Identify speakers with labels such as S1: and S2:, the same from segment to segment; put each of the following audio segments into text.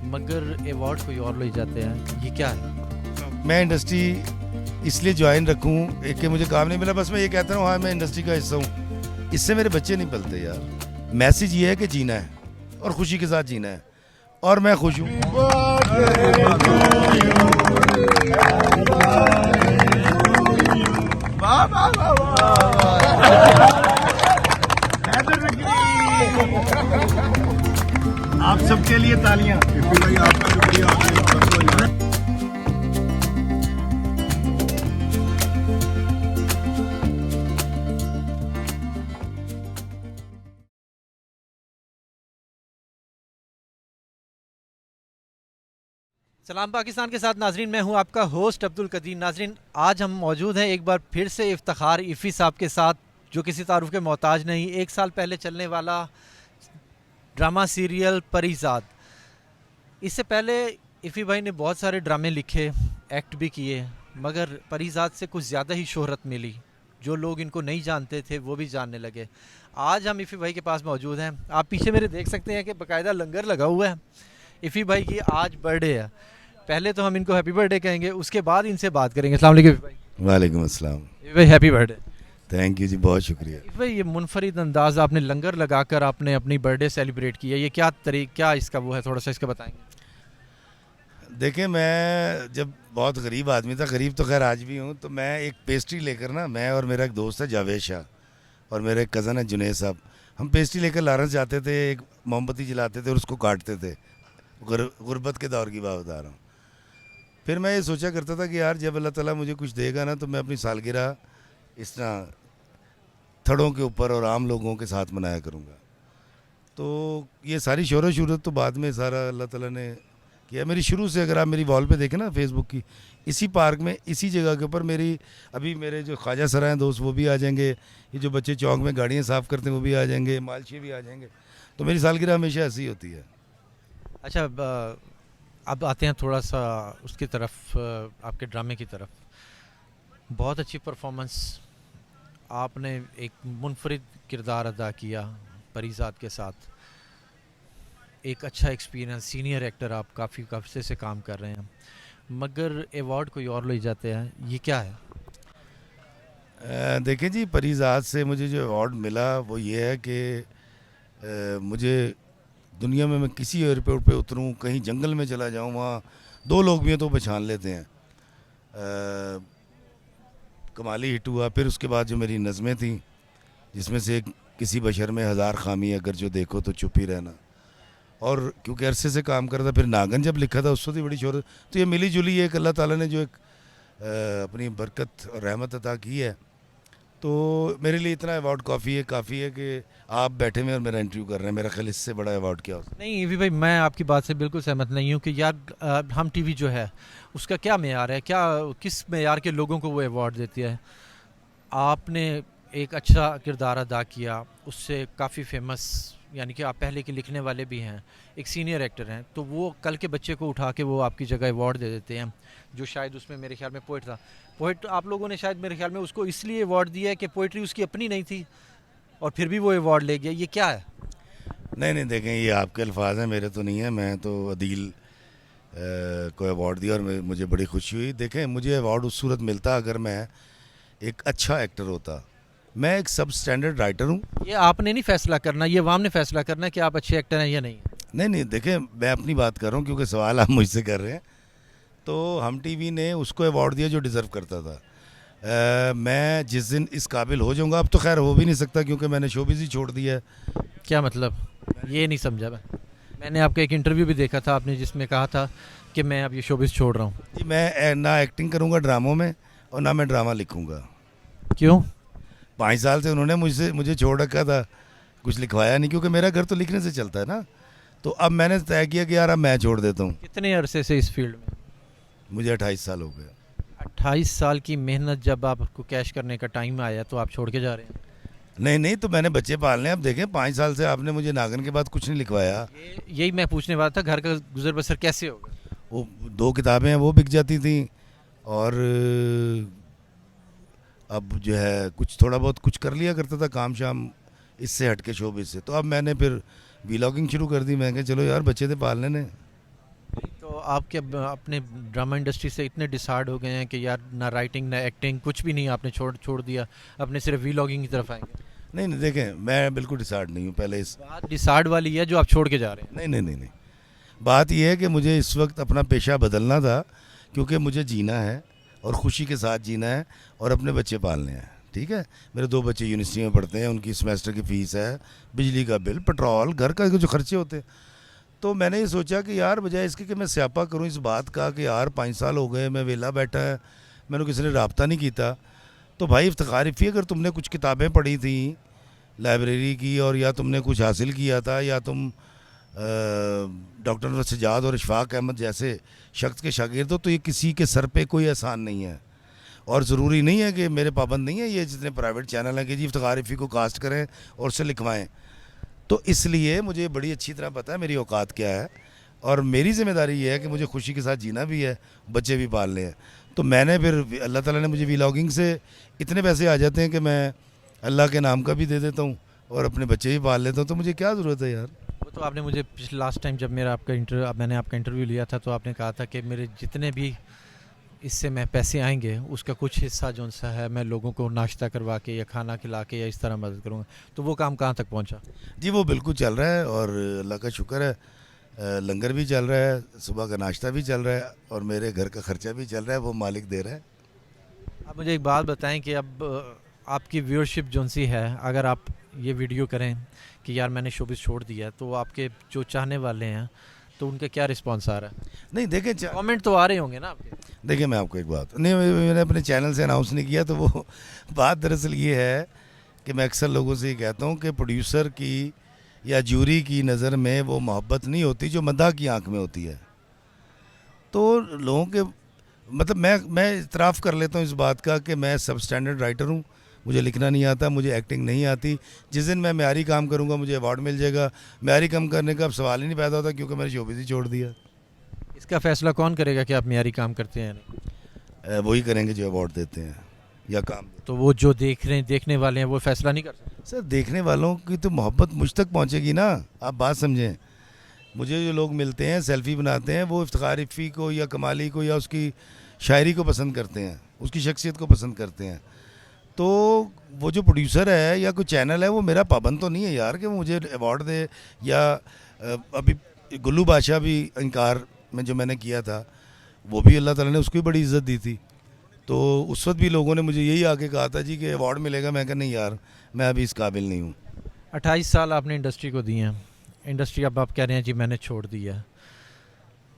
S1: मगर अवार्ड कोई और ले जाते हैं, ये क्या है?
S2: मैं इंडस्ट्री इसलिए ज्वाइन रखूं एक कि मुझे काम नहीं मिला, बस मैं ये कहता हूँ हाँ मैं इंडस्ट्री का हिस्सा हूँ। इससे मेरे बच्चे नहीं पलते यार। मैसेज ये है कि जीना है और खुशी के साथ जीना है, और मैं खुश हूँ।
S3: आप सबके लिए तालियां।
S1: सलाम पाकिस्तान के साथ नाजरीन, मैं हूं आपका होस्ट अब्दुल कदीर। नाजरीन, आज हम मौजूद हैं एक बार फिर से इफ्तिखार इफ़ी साहब के साथ, जो किसी तारुफ के मोहताज नहीं। 1 साल पहले चलने वाला ड्रामा सीरियल परीज़ाद। इससे पहले इफ़ी भाई ने बहुत सारे ड्रामे लिखे, एक्ट भी किए, मगर परीज़ाद से कुछ ज़्यादा ही शोहरत मिली। जो लोग इनको नहीं जानते थे वो भी जानने लगे। आज हम इफ़ी भाई के पास मौजूद हैं। आप पीछे मेरे देख सकते हैं कि बाकायदा लंगर लगा हुआ है। इफ़ी भाई की आज बर्थडे है। पहले तो हम इनको हैप्पी बर्थडे कहेंगे, उसके बाद इनसे बात करेंगे। अस्सलाम वालेकुम इफ़ी भाई।
S2: वालेकुम अस्सलाम।
S1: इफ़ी भाई हैप्पी बर्थडे।
S2: थैंक यू जी, बहुत शुक्रिया।
S1: इफ़ी भाई, ये मुनफरिद अंदाज आपने लंगर लगाकर आपने अपनी बर्थडे सेलिब्रेट की है, ये क्या इसका वो है, थोड़ा सा इसका बताएंगे।
S2: देखें, मैं जब बहुत गरीब आदमी था, गरीब तो खैर आज भी हूँ, तो मैं एक पेस्ट्री लेकर ना, मैं और मेरा एक दोस्त है जावेद शाह और मेरा एक कज़न है जुनेद साहब, हम पेस्ट्री लेकर लारंस जाते थे, एक मोमबत्ती जलाते थे और उसको काटते थे। गुर्बत के दौर की बात बता रहा हूँ। फिर मैं ये सोचा करता था कि यार जब अल्लाह ताला मुझे कुछ देगा ना, तो मैं अपनी सालगिरह इस तरह थड़ों के ऊपर और आम लोगों के साथ मनाया करूँगा। तो ये सारी शोहरत तो बाद में सारा अल्लाह ताला ने किया। मेरी शुरू से, अगर आप मेरी वॉल पे देखें ना फेसबुक की, इसी पार्क में इसी जगह के ऊपर मेरी, अभी मेरे जो ख्वाजा सरा हैं दोस्त वो भी आ जाएंगे, ये जो बच्चे चौक में गाड़ियाँ साफ़ करते हैं वो भी आ जाएंगे, मालशी भी आ जाएंगे। तो मेरी सालगिरह हमेशा ऐसी होती है।
S1: अच्छा, अब आते हैं थोड़ा सा उसकी तरफ, आपके ड्रामे की तरफ। बहुत अच्छी परफॉर्मेंस, आपने एक मुनफरिद किरदार अदा किया परीज़ाद के साथ। एक अच्छा एक्सपीरियंस, सीनियर एक्टर आप काफ़ी अरसे से काम कर रहे हैं, मगर अवार्ड कोई और ले जाते हैं, ये क्या है?
S2: देखें जी, परीज़ाद से मुझे जो अवार्ड मिला वो ये है कि मुझे दुनिया में मैं किसी एयरपोर्ट पे उतरूं, कहीं जंगल में चला जाऊं, वहाँ 2 लोग भी हैं तो पहचान लेते हैं। कमाली हिट हुआ। फिर उसके बाद जो मेरी नज़में थी, जिसमें से किसी बशर में 1000 खामी, अगर जो देखो तो चुप ही रहना, और क्योंकि अरसे से काम करता, फिर नागन जब लिखा था उससे भी बड़ी शोहरत। तो ये मिली जुली एक अल्लाह ताला ने जो एक अपनी बरकत और रहमत अता की है, तो मेरे लिए इतना अवार्ड काफ़ी है कि आप बैठे हुए और मेरा इंटरव्यू कर रहे हैं। मेरा ख्याल इससे बड़ा अवार्ड क्या हो सकता है?
S1: नहीं इफ़ी भाई, मैं आपकी बात से बिल्कुल सहमत नहीं हूँ कि यार हम टीवी जो है उसका क्या मेयार है, क्या किस मेयार के लोगों को वो अवार्ड देती है। आपने एक अच्छा किरदार अदा किया, उससे काफ़ी फेमस, यानी कि आप पहले के लिखने वाले भी हैं, एक सीनियर एक्टर हैं, तो वो कल के बच्चे को उठा के वो आपकी जगह अवार्ड दे देते हैं। जो शायद उसमें मेरे ख्याल में पोइट था, पोइट आप लोगों ने शायद मेरे ख्याल में उसको इसलिए अवार्ड दिया है कि पोइट्री उसकी अपनी नहीं थी, और फिर भी वो अवार्ड ले गया, ये क्या है?
S2: नहीं, देखें, ये आपके अल्फाज हैं, मेरे तो नहीं है। मैं तो अदील को अवार्ड दिया और मुझे बड़ी खुशी हुई। देखें, मुझे अवार्ड उस सूरत मिलता अगर मैं एक अच्छा एक्टर होता। मैं एक सब स्टैंडर्ड राइटर हूँ।
S1: ये आपने नहीं फैसला करना, ये अवाम ने फैसला करना है कि आप अच्छे एक्टर हैं या नहीं।
S2: नहीं, देखें, मैं अपनी बात कर रहा हूँ क्योंकि सवाल आप मुझसे कर रहे हैं। तो हम टीवी ने उसको अवार्ड दिया जो डिज़र्व करता था। मैं जिस दिन इस काबिल हो जाऊँगा, अब तो खैर हो भी नहीं सकता क्योंकि मैंने शोबिज़ ही छोड़ दिया है।
S1: क्या मतलब? ये नहीं समझा मैंने आपका एक इंटरव्यू भी देखा था आपने, जिसमें कहा था कि मैं अब ये शोबिज़ छोड़ रहा हूँ।
S2: जी, मैं ना एक्टिंग करूँगा ड्रामों में और ना मैं ड्रामा लिखूँगा।
S1: क्यों?
S2: 5 साल से उन्होंने मुझे छोड़ रखा था, कुछ लिखवाया नहीं, क्योंकि मेरा घर तो लिखने से चलता है ना। तो अब मैंने तय किया कि यार अब मैं छोड़ देता हूँ।
S1: कितने अरसे से इस फील्ड में?
S2: मुझे 28 साल हो गए।
S1: 28 साल की मेहनत, जब आपको कैश करने का टाइम आया तो आप छोड़ के जा रहे हैं?
S2: नहीं, तो मैंने बच्चे पालने। अब देखें, 5 साल से आपने मुझे नागन के बाद कुछ नहीं लिखवाया।
S1: यही मैं पूछने वाला था, घर का गुजर बसर कैसे होगा?
S2: वो 2 किताबें हैं वो बिक जाती थी, और अब जो है कुछ थोड़ा बहुत कुछ कर लिया करता था काम शाम, इससे हट के शोबिज़ से। तो अब मैंने फिर व्लॉगिंग शुरू कर दी। मैं कहा चलो यार, बच्चे थे पालने ने।
S1: आप क्या अपने ड्रामा इंडस्ट्री से इतने डिसाइड हो गए हैं कि यार ना राइटिंग ना एक्टिंग कुछ भी नहीं, आपने छोड़ दिया, अपने सिर्फ वीलॉगिंग की तरफ आएंगे?
S2: नहीं नहीं, देखें मैं बिल्कुल डिसाइड नहीं हूँ पहले इस
S1: बात डिसाइड वाली है जो आप छोड़ के जा रहे हैं।
S2: नहीं नहीं नहीं नहीं, बात यह है कि मुझे इस वक्त अपना पेशा बदलना था, क्योंकि मुझे जीना है और ख़ुशी के साथ जीना है और अपने बच्चे पालने हैं। ठीक है, मेरे 2 बच्चे यूनिवर्सिटी में पढ़ते हैं, उनकी सेमेस्टर की फ़ीस है, बिजली का बिल, पेट्रोल, घर का जो खर्चे होते हैं। तो मैंने ये सोचा कि यार बजाय इसके कि मैं स्यापा करूं इस बात का कि यार 5 साल हो गए मैं वेला बैठा है, मैंने किसी ने रब्ता नहीं किया, तो भाई इफ्तिखार इफ़ी अगर तुमने कुछ किताबें पढ़ी थी लाइब्रेरी की, और या तुमने कुछ हासिल किया था, या तुम डॉक्टर अनवर सज्जाद और इशफाक अहमद जैसे शख्स के शागिर्द हो, तो ये किसी के सर पे कोई एहसान नहीं है। और ज़रूरी नहीं है कि मेरे पाबंद नहीं है ये जितने प्राइवेट चैनल हैं कि जी इफ्तिखार इफ़ी को कास्ट करें और उससे लिखवाएं। तो इसलिए मुझे बड़ी अच्छी तरह पता है मेरी औकात क्या है, और मेरी ज़िम्मेदारी ये है कि मुझे खुशी के साथ जीना भी है, बच्चे भी पालने हैं। तो मैंने फिर अल्लाह ताला ने मुझे व्लॉगिंग से इतने पैसे आ जाते हैं कि मैं अल्लाह के नाम का भी दे देता हूँ और अपने बच्चे भी पाल लेता हूँ, तो मुझे क्या ज़रूरत है यार।
S1: वो तो आपने मुझे पिछले लास्ट टाइम जब मैंने आपका इंटरव्यू लिया था तो आपने कहा था कि मेरे जितने भी इससे मैं पैसे आएंगे उसका कुछ हिस्सा जो सा है मैं लोगों को नाश्ता करवा के या खाना खिला के या इस तरह मदद करूँगा। तो वो काम कहाँ तक पहुँचा?
S2: जी वो बिल्कुल चल रहा है और अल्लाह का शुक्र है, लंगर भी चल रहा है, सुबह का नाश्ता भी चल रहा है और मेरे घर का खर्चा भी चल रहा है, वो मालिक दे रहा है।
S1: आप मुझे एक बात बताएं कि अब आपकी व्यूअरशिप जो सी है, अगर आप ये वीडियो करें कि यार मैंने शोबिस छोड़ दिया, तो आपके जो चाहने वाले हैं तो उनका क्या रिस्पांस आ रहा है?
S2: नहीं देखें,
S1: कमेंट तो आ रहे होंगे ना आपके?
S2: देखिए मैं आपको एक बात नहीं, मैंने अपने चैनल से अनाउंस नहीं किया, तो वो बात दरअसल ये है कि मैं अक्सर लोगों से ये कहता हूँ कि प्रोड्यूसर की या जूरी की नज़र में वो मोहब्बत नहीं होती जो मद्दाह की आंख में होती है। तो लोगों के मतलब मैं इतराफ़ कर लेता हूँ इस बात का कि मैं सब स्टैंडर्ड राइटर हूँ, मुझे लिखना नहीं आता, मुझे एक्टिंग नहीं आती। जिस दिन मैं म्यारी काम करूँगा मुझे अवार्ड मिल जाएगा। म्यारी काम करने का अब सवाल ही नहीं पैदा होता, क्योंकि मैंने शोबिज़ ही छोड़ दिया।
S1: इसका फैसला कौन करेगा कि आप म्यारी काम करते हैं?
S2: वही करेंगे जो अवार्ड देते हैं या काम।
S1: तो वो जो देखने वाले हैं वो फैसला नहीं कर सकते?
S2: सर देखने वालों की तो मोहब्बत मुझ तक पहुंचेगी ना, आप बात समझें। मुझे जो लोग मिलते हैं सेल्फी बनाते हैं, वो इफ्तिखार इफ़ी को या कमाली को या उसकी शायरी को पसंद करते हैं, उसकी शख्सियत को पसंद करते हैं। तो वो जो प्रोड्यूसर है या कोई चैनल है वो मेरा पाबंद तो नहीं है यार कि वो मुझे अवार्ड दे। या अभी गुल्लू बादशाह भी इनकार में जो मैंने किया था, वो भी अल्लाह ताला ने उसको भी बड़ी इज़्ज़त दी थी। तो उस वक्त भी लोगों ने मुझे यही आके कहा था जी कि अवार्ड मिलेगा। मैं कहा नहीं यार, मैं अभी इस काबिल नहीं हूँ।
S1: 28 साल आपने इंडस्ट्री को दिए हैं, इंडस्ट्री अब आप कह रहे हैं जी मैंने छोड़ दिया,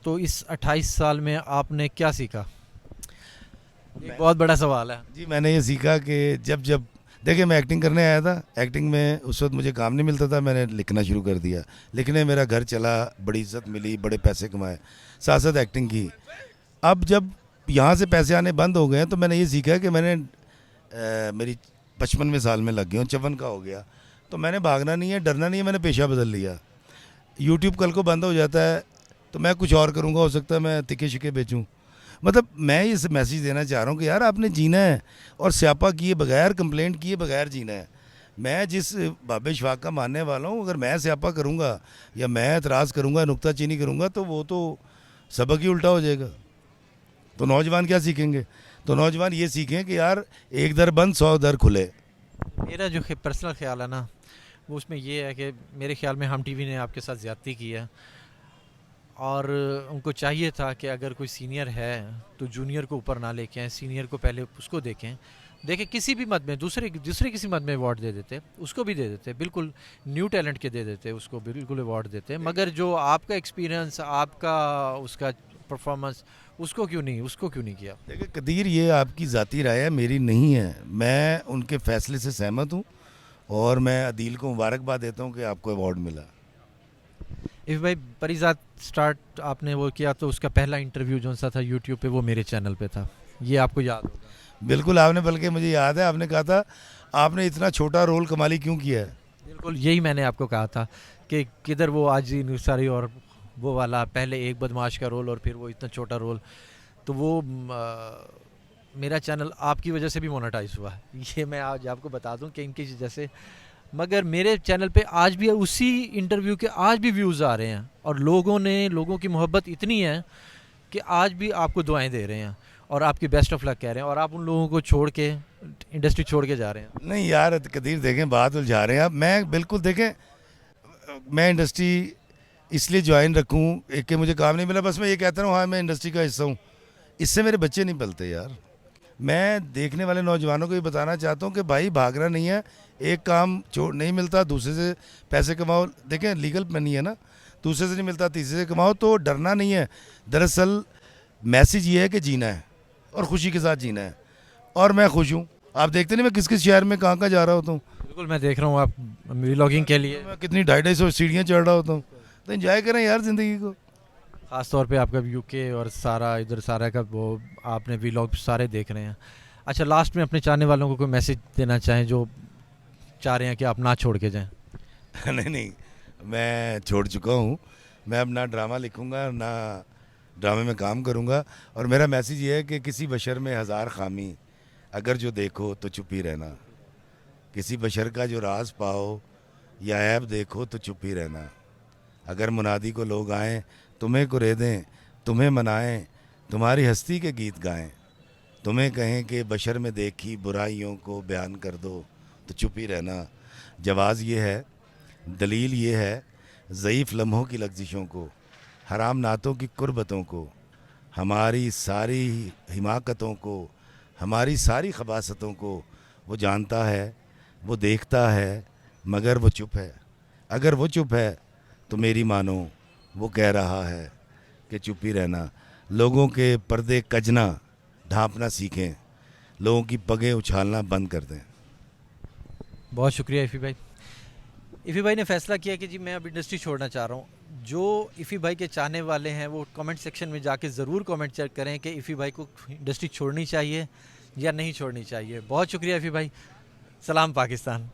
S1: तो इस 28 साल में आपने क्या सीखा? एक बहुत बड़ा सवाल है
S2: जी। मैंने ये सीखा कि जब देखिए मैं एक्टिंग करने आया था, एक्टिंग में उस वक्त मुझे काम नहीं मिलता था, मैंने लिखना शुरू कर दिया, लिखने मेरा घर चला, बड़ी इज़्ज़त मिली, बड़े पैसे कमाए, साथ साथ एक्टिंग की। अब जब यहाँ से पैसे आने बंद हो गए हैं तो मैंने ये सीखा कि मैंने मेरी 55वें साल में लग गया हूँ, 54 का हो गया, तो मैंने भागना नहीं है, डरना नहीं है, मैंने पेशा बदल लिया। यूट्यूब कल को बंद हो जाता है तो मैं कुछ और करूँगा, हो सकता है मैं तिक्के शिके बेचूँ। मतलब मैं इस मैसेज देना चाह रहा हूँ कि यार आपने जीना है और स्यापा किए बगैर, कंप्लेंट किए बगैर जीना है। मैं जिस बाबे शफाक का मानने वाला हूँ, अगर मैं स्यापा करूँगा या मैं एतराज़ करूँगा, नुक्ताचीनी करूँगा, तो वो तो सबक ही उल्टा हो जाएगा। तो नौजवान क्या सीखेंगे? तो नौजवान ये सीखें कि यार एक दर बंद 100 दर खुले।
S1: मेरा जो पर्सनल ख्याल है ना, वो उसमें ये है कि मेरे ख्याल में हम टीवी ने आपके साथ ज़्यादती की है और उनको चाहिए था कि अगर कोई सीनियर है तो जूनियर को ऊपर ना लेके आए, सीनियर को पहले उसको देखें किसी भी मद में, दूसरे किसी मद में अवार्ड दे देते, उसको भी दे देते, बिल्कुल न्यू टैलेंट के दे देते, उसको बिल्कुल अवार्ड देते। मगर जो आपका एक्सपीरियंस, आपका उसका परफॉर्मेंस, उसको क्यों नहीं किया?
S2: देखिए कदीर, ये आपकी ज़ाती राय है, मेरी नहीं है। मैं उनके फैसले से सहमत हूँ और मैं अदील को मुबारकबाद देता हूँ कि आपको अवार्ड मिला।
S1: इफ़ भाई परिजात स्टार्ट आपने वो किया तो उसका पहला इंटरव्यू जो सा था यूट्यूब पे, वो मेरे चैनल पे था, ये आपको याद होगा?
S2: बिल्कुल, आपने, बल्कि मुझे याद है आपने कहा था आपने इतना छोटा रोल कमाली क्यों किया है।
S1: बिल्कुल यही मैंने आपको कहा था कि किधर वो आज ही सारी, और वो वाला पहले एक बदमाश का रोल और फिर वो इतना छोटा रोल। तो वो मेरा चैनल आपकी वजह से भी मोनेटाइज हुआ है, ये मैं आज आपको बता दूं कि इनकी वजह से। मगर मेरे चैनल पे आज भी उसी इंटरव्यू के आज भी व्यूज़ आ रहे हैं और लोगों की मोहब्बत इतनी है कि आज भी आपको दुआएं दे रहे हैं और आपकी बेस्ट ऑफ लक कह रहे हैं, और आप उन लोगों को छोड़ के इंडस्ट्री छोड़ के जा रहे हैं?
S2: नहीं यार कदीर, देखें बात उलझा रहे हैं आप। मैं बिल्कुल, देखें मैं इंडस्ट्री इसलिए ज्वाइन रखूं एक कि मुझे काम नहीं मिला, बस मैं ये कहता हूँ हाँ मैं इंडस्ट्री का हिस्सा हूँ। इससे मेरे बच्चे नहीं पलते यार। मैं देखने वाले नौजवानों को ये बताना चाहता हूँ कि भाई भागना नहीं है, एक काम छोड़ नहीं मिलता दूसरे से पैसे कमाओ। देखें लीगल नहीं है ना, दूसरे से नहीं मिलता तीसरे से कमाओ, तो डरना नहीं है। दरअसल मैसेज ये है कि जीना है और ख़ुशी के साथ जीना है, और मैं खुश हूँ। आप देखते नहीं मैं किस किस शहर में कहाँ जा रहा होता हूँ।
S1: बिल्कुल, मैं देख रहा हूँ आप व्लॉगिंग के लिए
S2: मैं कितनी 250 सीढ़ियाँ चढ़ रहा होता हूँ। तो एंजॉय करें यार ज़िंदगी को।
S1: ख़ास तौर पे आपका यूके और सारा इधर सारा का वो आपने व्लॉग सारे देख रहे हैं। अच्छा, लास्ट में अपने चाहने वालों को कोई मैसेज देना चाहें जो चाह रहे हैं कि आप ना छोड़ के जाएं?
S2: नहीं, मैं छोड़ चुका हूँ। मैं अब ना ड्रामा लिखूँगा ना ड्रामे में काम करूँगा। और मेरा मैसेज ये है कि किसी बशर में हज़ार खामी, अगर जो देखो तो चुप ही रहना। किसी बशर का जो राज पाओ या ऐब देखो तो चुप ही रहना। अगर मुनादी को लोग आएँ, तुम्हें कुरेदें, तुम्हें मनाएं, तुम्हारी हस्ती के गीत गाएं, तुम्हें कहें कि बशर में देखी बुराइयों को बयान कर दो तो चुप ही रहना। जवाज़ ये है, दलील ये है, ज़ईफ़ लम्हों की लग़ज़िशों को, हराम नातों की कुर्बतों को, हमारी सारी हिमाकतों को, हमारी सारी खबासतों को वो जानता है, वो देखता है, मगर वो चुप है। अगर वो चुप है तो मेरी मानो वो कह रहा है कि चुप ही रहना। लोगों के पर्दे कजना ढांपना सीखें, लोगों की पगें उछालना बंद कर दें।
S1: बहुत शुक्रिया इफ़ी भाई। इफ़ी भाई ने फैसला किया कि जी मैं अब इंडस्ट्री छोड़ना चाह रहा हूँ। जो इफ़ी भाई के चाहने वाले हैं वो कमेंट सेक्शन में जाके ज़रूर कमेंट चेक करें कि इफ़ी भाई को इंडस्ट्री छोड़नी चाहिए या नहीं छोड़नी चाहिए। बहुत शुक्रिया इफ़ी भाई। सलाम पाकिस्तान।